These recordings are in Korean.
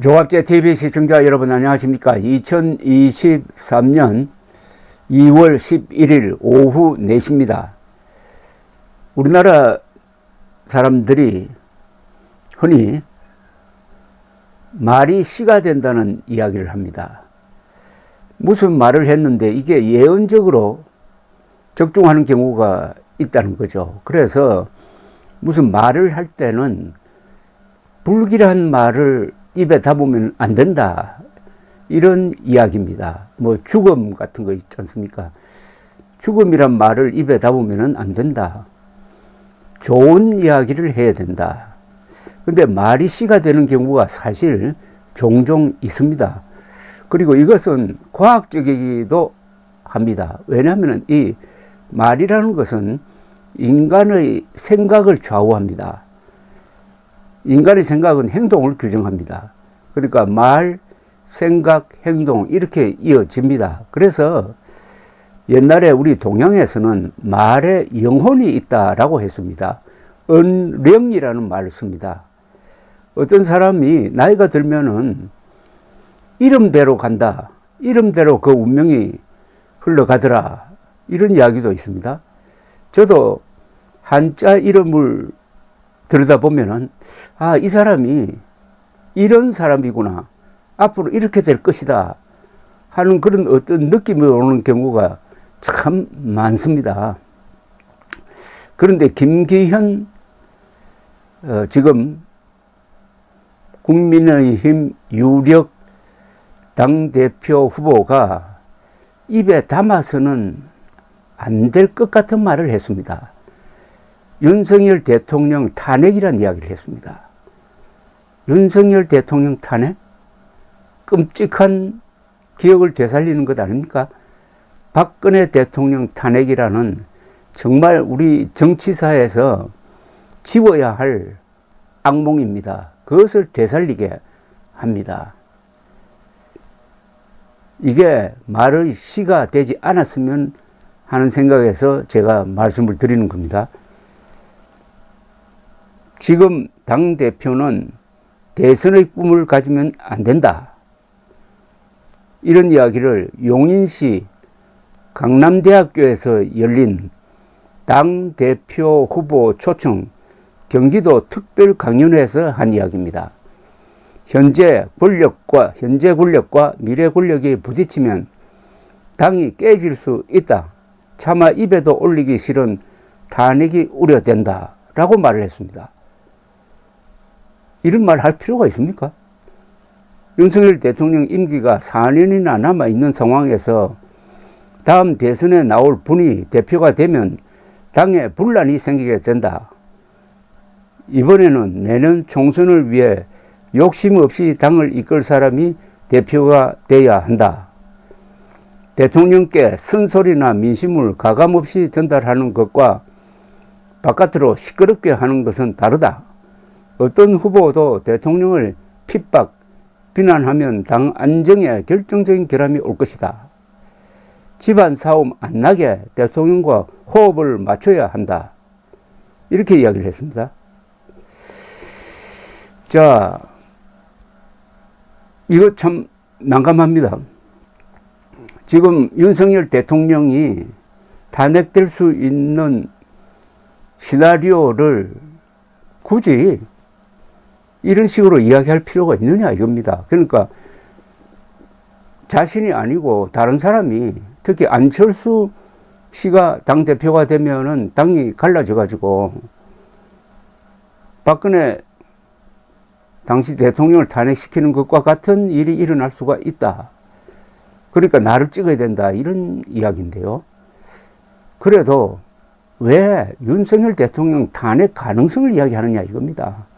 조갑제 TV 시청자 여러분 안녕하십니까? 2023년 2월 11일 오후 4시입니다. 우리나라 사람들이 흔히 말이 시가 된다는 이야기를 합니다. 무슨 말을 했는데 이게 예언적으로 적중하는 경우가 있다는 거죠. 그래서 무슨 말을 할 때는 불길한 말을 입에 담으면 안 된다, 이런 이야기입니다. 뭐 죽음 같은 거 있지 않습니까? 죽음이란 말을 입에 담으면 안 된다, 좋은 이야기를 해야 된다. 근데 말이 시가 되는 경우가 사실 종종 있습니다. 그리고 이것은 과학적이기도 합니다. 왜냐하면 이 말이라는 것은 인간의 생각을 좌우합니다. 인간의 생각은 행동을 규정합니다. 그러니까 말, 생각, 행동 이렇게 이어집니다. 그래서 옛날에 우리 동양에서는 말에 영혼이 있다라고 했습니다. 은령이라는 말을 씁니다. 어떤 사람이 나이가 들면은 이름대로 간다, 이름대로 그 운명이 흘러가더라, 이런 이야기도 있습니다. 저도 한자 이름을 들여다보면은, 아, 이 사람이 이런 사람이구나, 앞으로 이렇게 될 것이다 하는 그런 어떤 느낌이 오는 경우가 참 많습니다. 그런데 김기현 지금 국민의힘 유력 당대표 후보가 입에 담아서는 안 될 것 같은 말을 했습니다. 윤석열 대통령 탄핵이라는 이야기를 했습니다. 윤석열 대통령 탄핵? 끔찍한 기억을 되살리는 것 아닙니까? 박근혜 대통령 탄핵이라는 정말 우리 정치사에서 지워야 할 악몽입니다. 그것을 되살리게 합니다. 이게 말의 시가 되지 않았으면 하는 생각에서 제가 말씀을 드리는 겁니다. 지금 당대표는 대선의 꿈을 가지면 안 된다, 이런 이야기를 용인시 강남대학교에서 열린 당대표 후보 초청 경기도 특별 강연회에서 한 이야기입니다. 현재 권력과 미래 권력이 부딪히면 당이 깨질 수 있다. 차마 입에도 올리기 싫은 탄핵이 우려된다 라고 말을 했습니다. 이런 말 할 필요가 있습니까? 윤석열 대통령 임기가 4년이나 남아있는 상황에서 다음 대선에 나올 분이 대표가 되면 당에 분란이 생기게 된다. 이번에는 내년 총선을 위해 욕심 없이 당을 이끌 사람이 대표가 돼야 한다. 대통령께 쓴소리나 민심을 가감없이 전달하는 것과 바깥으로 시끄럽게 하는 것은 다르다. 어떤 후보도 대통령을 핍박, 비난하면 당 안정에 결정적인 결함이 올 것이다. 집안 싸움 안 나게 대통령과 호흡을 맞춰야 한다. 이렇게 이야기를 했습니다. 자, 이거 참 난감합니다. 지금 윤석열 대통령이 탄핵될 수 있는 시나리오를 굳이 이런 식으로 이야기할 필요가 있느냐 이겁니다. 그러니까 자신이 아니고 다른 사람이, 특히 안철수 씨가 당대표가 되면은 당이 갈라져 가지고 박근혜 당시 대통령을 탄핵시키는 것과 같은 일이 일어날 수가 있다. 그러니까 나를 찍어야 된다, 이런 이야기인데요. 그래도 왜 윤석열 대통령 탄핵 가능성을 이야기하느냐 이겁니다.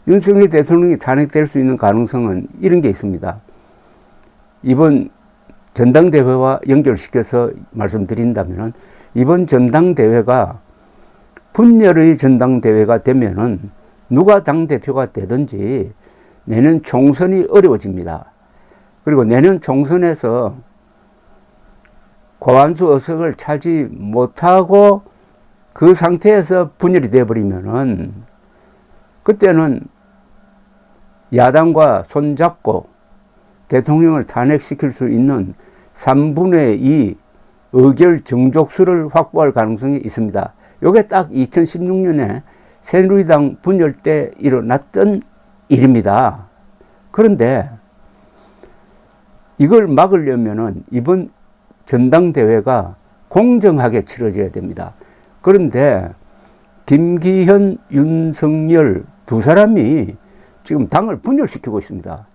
윤석열 대통령이 탄핵될 수 있는 가능성은 이런 게 있습니다. 이번 전당대회와 연결시켜서 말씀드린다면, 이번 전당대회가 분열의 전당대회가 되면은 누가 당대표가 되든지 내년 총선이 어려워집니다. 그리고 내년 총선에서 과반수 의석을 차지 못하고 그 상태에서 분열이 되어버리면은 그때는 야당과 손잡고 대통령을 탄핵시킬 수 있는 3분의 2 의결 정족수를 확보할 가능성이 있습니다. 이게 딱 2016년에 새누리당 분열 때 일어났던 일입니다. 그런데 이걸 막으려면은 이번 전당대회가 공정하게 치러져야 됩니다. 그런데 김기현, 윤석열 두 사람이 지금 당을 분열시키고 있습니다.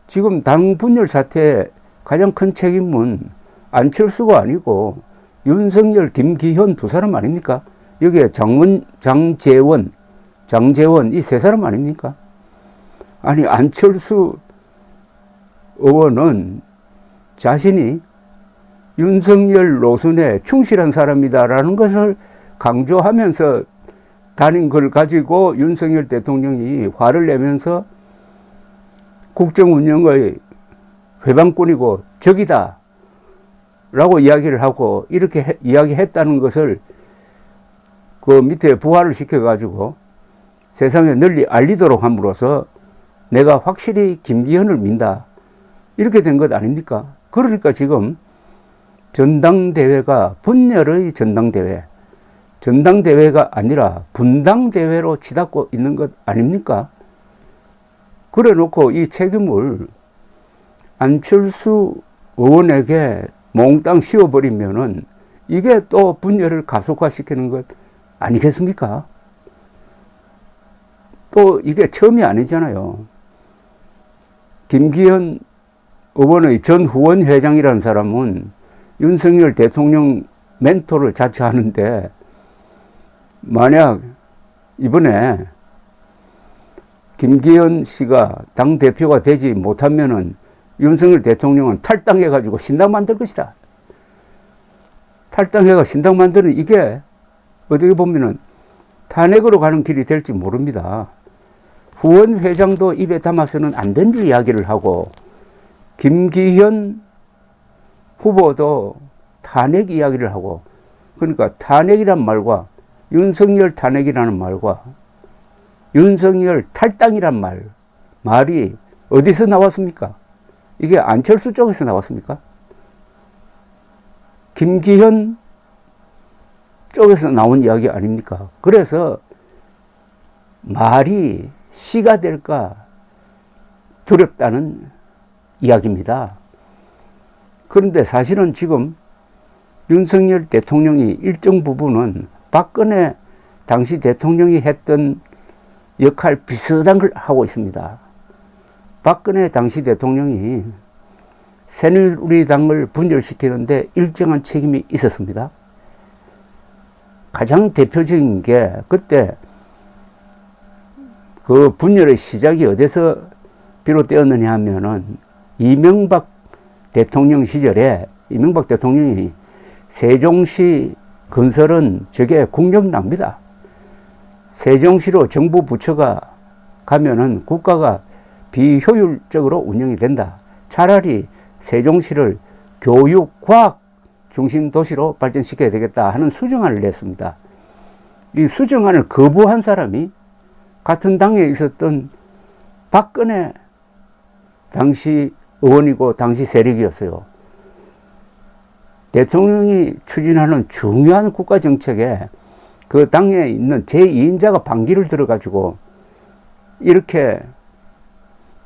지금 당 분열 사태의 가장 큰 책임은 안철수가 아니고 윤석열, 김기현 두 사람 아닙니까? 여기에 장재원 이 세 사람 아닙니까? 아니, 안철수 의원은 자신이 윤석열 노선에 충실한 사람이다라는 것을 강조하면서 다닌 걸 가지고 윤석열 대통령이 화를 내면서 국정 운영의 회방꾼이고 적이다 라고 이야기를 하고 이렇게 이야기했다는 것을 그 밑에 부활을 시켜가지고 세상에 널리 알리도록 함으로써 내가 확실히 김기현을 민다 이렇게 된 것 아닙니까? 그러니까 지금 전당대회가 분열의 전당대회가 아니라 분당대회로 치닫고 있는 것 아닙니까? 그래 놓고 이 책임을 안철수 의원에게 몽땅 씌워버리면은 이게 또 분열을 가속화시키는 것 아니겠습니까? 또 이게 처음이 아니잖아요. 김기현 의원의 전 후원회장이라는 사람은 윤석열 대통령 멘토를 자처하는데 만약 이번에 김기현 씨가 당대표가 되지 못하면은 윤석열 대통령은 탈당해가지고 신당 만들 것이다. 탈당해가 신당 만드는 이게 어떻게 보면은 탄핵으로 가는 길이 될지 모릅니다. 후원회장도 입에 담아서는 안 된 이야기를 하고 김기현 후보도 탄핵 이야기를 하고 그러니까 탄핵이란 말과 윤석열 탄핵이라는 말과 윤석열 탈당이란 말이 어디서 나왔습니까? 이게 안철수 쪽에서 나왔습니까? 김기현 쪽에서 나온 이야기 아닙니까? 그래서 말이 시가 될까 두렵다는 이야기입니다. 그런데 사실은 지금 윤석열 대통령이 일정 부분은 박근혜 당시 대통령이 했던 역할 비슷한 걸 하고 있습니다. 박근혜 당시 대통령이 새누리당을 분열시키는데 일정한 책임이 있었습니다. 가장 대표적인 게 그때 그 분열의 시작이 어디서 비롯되었느냐 하면은 이명박 대통령 시절에 이명박 대통령이 세종시 건설은 저게 국력납니다. 세종시로 정부 부처가 가면은 국가가 비효율적으로 운영이 된다. 차라리 세종시를 교육, 과학 중심 도시로 발전시켜야 되겠다 하는 수정안을 냈습니다. 이 수정안을 거부한 사람이 같은 당에 있었던 박근혜 당시 의원이고 당시 세력이었어요. 대통령이 추진하는 중요한 국가 정책에 그 당에 있는 제2인자가 반기를 들어가지고 이렇게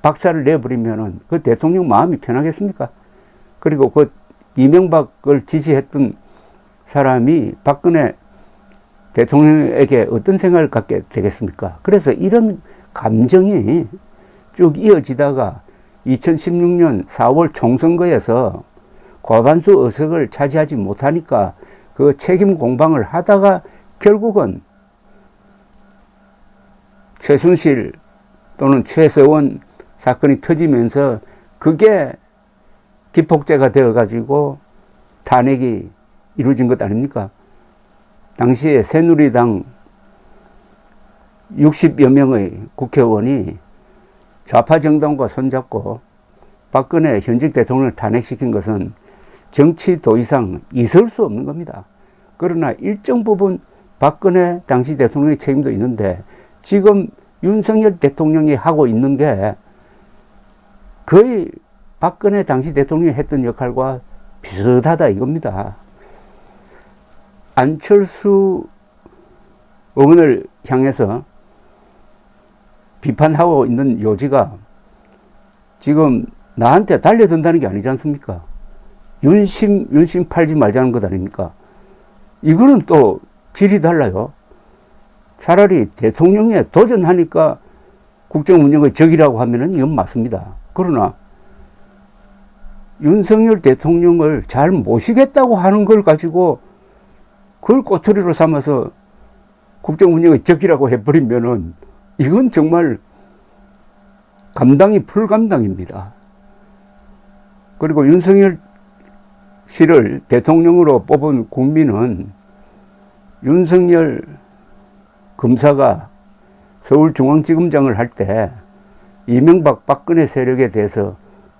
박살을 내버리면은 그 대통령 마음이 편하겠습니까? 그리고 그 이명박을 지지했던 사람이 박근혜 대통령에게 어떤 생각을 갖게 되겠습니까? 그래서 이런 감정이 쭉 이어지다가 2016년 4월 총선거에서 과반수 의석을 차지하지 못하니까 그 책임 공방을 하다가 결국은 최순실 또는 최서원 사건이 터지면서 그게 기폭제가 되어가지고 탄핵이 이루어진 것 아닙니까? 당시에 새누리당 60여 명의 국회의원이 좌파 정당과 손잡고 박근혜 현직 대통령을 탄핵시킨 것은 정치 더 이상 있을 수 없는 겁니다. 그러나 일정 부분 박근혜 당시 대통령의 책임도 있는데 지금 윤석열 대통령이 하고 있는 게 거의 박근혜 당시 대통령이 했던 역할과 비슷하다 이겁니다. 안철수 의원을 향해서 비판하고 있는 요지가 지금 나한테 달려든다는 게 아니지 않습니까? 윤심 팔지 말자는 것 아닙니까? 이거는 또 질이 달라요. 차라리 대통령에 도전하니까 국정 운영의 적이라고 하면은 이건 맞습니다. 그러나 윤석열 대통령을 잘 모시겠다고 하는 걸 가지고 그걸 꼬투리로 삼아서 국정 운영의 적이라고 해버리면은 이건 정말 감당이 불감당입니다. 그리고 윤석열 씨를 대통령으로 뽑은 국민은 윤석열 검사가 서울중앙지검장을 할 때 이명박 박근혜 세력에 대해서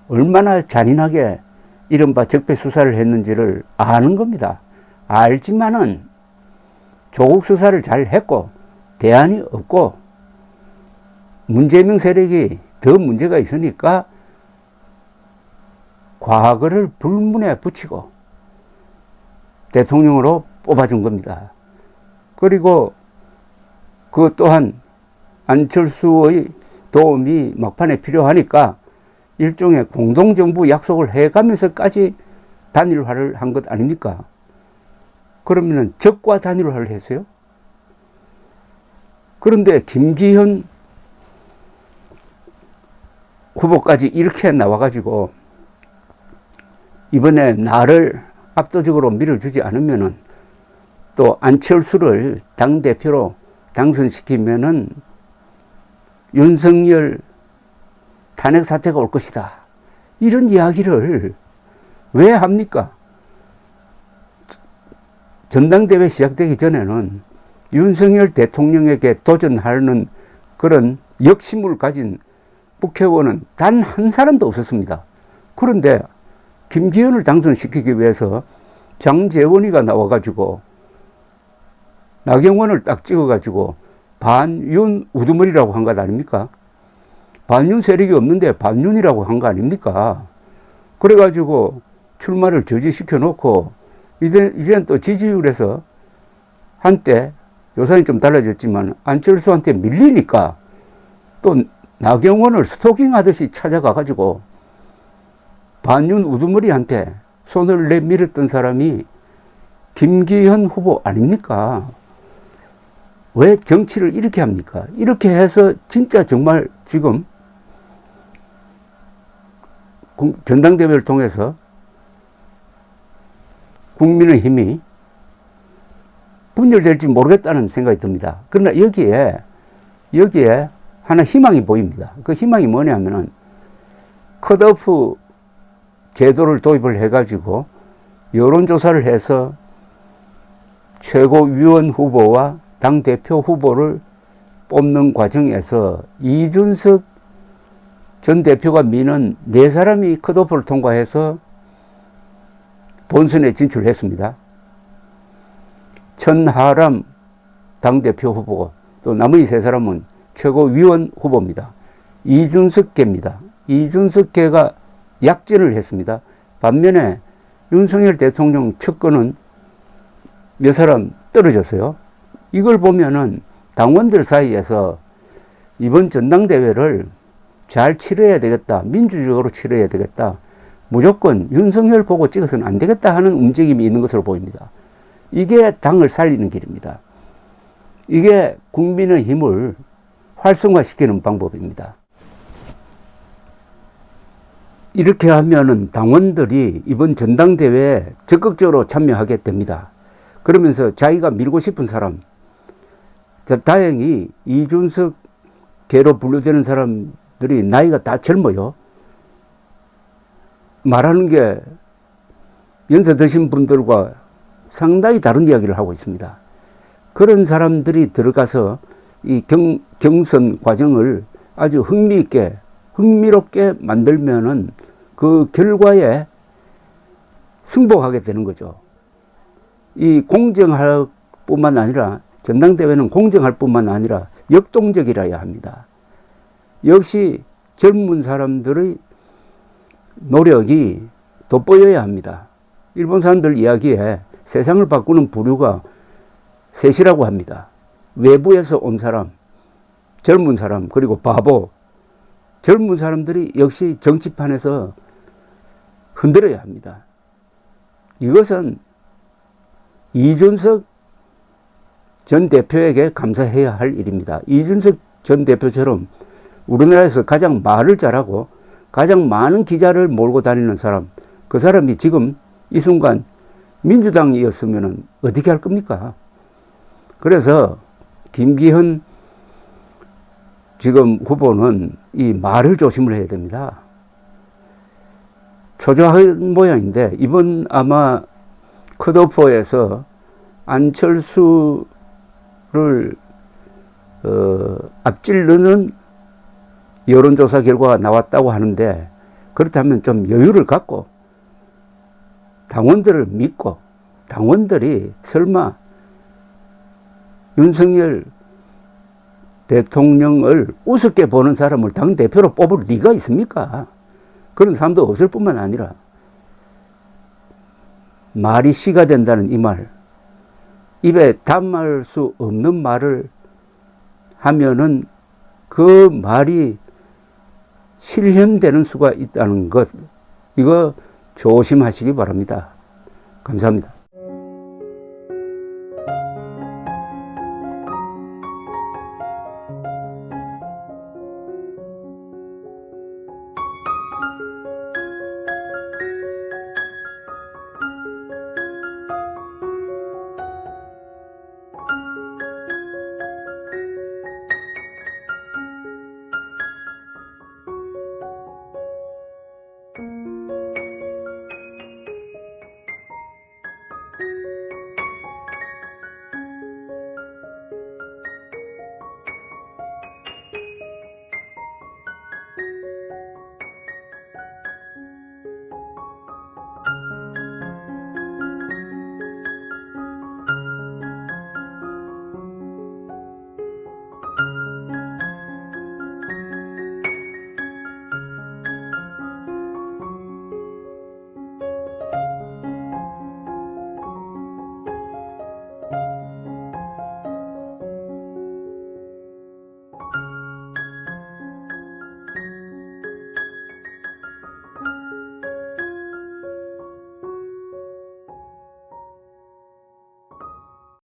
얼마나 잔인하게 이른바 적폐 수사를 했는지를 아는 겁니다. 알지만은 조국 수사를 잘 했고 대안이 없고 문재명 세력이 더 문제가 있으니까 과거를 불문에 붙이고 대통령으로 뽑아준 겁니다. 그리고 그 또한 안철수의 도움이 막판에 필요하니까 일종의 공동정부 약속을 해가면서까지 단일화를 한 것 아닙니까? 그러면은 적과 단일화를 했어요? 그런데 김기현 후보까지 이렇게 나와가지고 이번에 나를 압도적으로 밀어주지 않으면은 또 안철수를 당대표로 당선시키면은 윤석열 탄핵 사태가 올 것이다. 이런 이야기를 왜 합니까? 전당대회 시작되기 전에는 윤석열 대통령에게 도전하는 그런 역심을 가진 국회의원은 단 한 사람도 없었습니다. 그런데 김기현을 당선시키기 위해서 장제원이가 나와가지고 나경원을 딱 찍어가지고 반윤 우두머리라고 한 것 아닙니까? 반윤 세력이 없는데 반윤이라고 한 거 아닙니까? 그래가지고 출마를 저지시켜 놓고 이제는 또 지지율에서 한때 요사는 좀 달라졌지만 안철수한테 밀리니까 또 나경원을 스토킹하듯이 찾아가가지고 반윤 우두머리한테 손을 내밀었던 사람이 김기현 후보 아닙니까? 왜 정치를 이렇게 합니까? 이렇게 해서 진짜 정말 지금 전당대회를 통해서 국민의힘이 분열될지 모르겠다는 생각이 듭니다. 그러나 여기에 하나 희망이 보입니다. 그 희망이 뭐냐면은 컷오프 제도를 도입을 해가지고 여론조사를 해서 최고위원 후보와 당대표 후보를 뽑는 과정에서 이준석 전 대표가 미는 4사람이 컷오프를 통과해서 본선에 진출했습니다. 천하람 당대표 후보고 또 나머지 3사람은 최고위원 후보입니다. 이준석계입니다. 이준석계가 약진을 했습니다. 반면에 윤석열 대통령 측근은 몇 사람 떨어졌어요. 이걸 보면은 당원들 사이에서 이번 전당대회를 잘 치러야 되겠다. 민주적으로 치러야 되겠다. 무조건 윤석열 보고 찍어서는 안 되겠다 하는 움직임이 있는 것으로 보입니다. 이게 당을 살리는 길입니다. 이게 국민의 힘을 활성화시키는 방법입니다. 이렇게 하면은 당원들이 이번 전당대회에 적극적으로 참여하게 됩니다. 그러면서 자기가 밀고 싶은 사람, 다행히 이준석 계로 분류되는 사람들이 나이가 다 젊어요. 말하는 게 연세 드신 분들과 상당히 다른 이야기를 하고 있습니다. 그런 사람들이 들어가서 이 경선 과정을 아주 흥미롭게 만들면은 그 결과에 승복하게 되는 거죠. 이 공정할 뿐만 아니라 전당대회는 공정할 뿐만 아니라 역동적이라야 합니다. 역시 젊은 사람들의 노력이 돋보여야 합니다. 일본 사람들 이야기에 세상을 바꾸는 부류가 셋이라고 합니다. 외부에서 온 사람, 젊은 사람, 그리고 바보. 젊은 사람들이 역시 정치판에서 흔들어야 합니다. 이것은 이준석 전 대표에게 감사해야 할 일입니다. 이준석 전 대표처럼 우리나라에서 가장 말을 잘하고 가장 많은 기자를 몰고 다니는 사람, 그 사람이 지금 이 순간 민주당이었으면 어떻게 할 겁니까? 그래서 김기현 지금 후보는 이 말을 조심을 해야 됩니다. 초조한 모양인데 이번 아마 컷오프에서 안철수를 앞지르는 여론조사 결과가 나왔다고 하는데, 그렇다면 좀 여유를 갖고 당원들을 믿고, 당원들이 설마 윤석열 대통령을 우습게 보는 사람을 당대표로 뽑을 리가 있습니까? 그런 사람도 없을 뿐만 아니라 말이 시가 된다는 이 말, 입에 담을 수 없는 말을 하면은 그 말이 실현되는 수가 있다는 것, 이거 조심하시기 바랍니다. 감사합니다.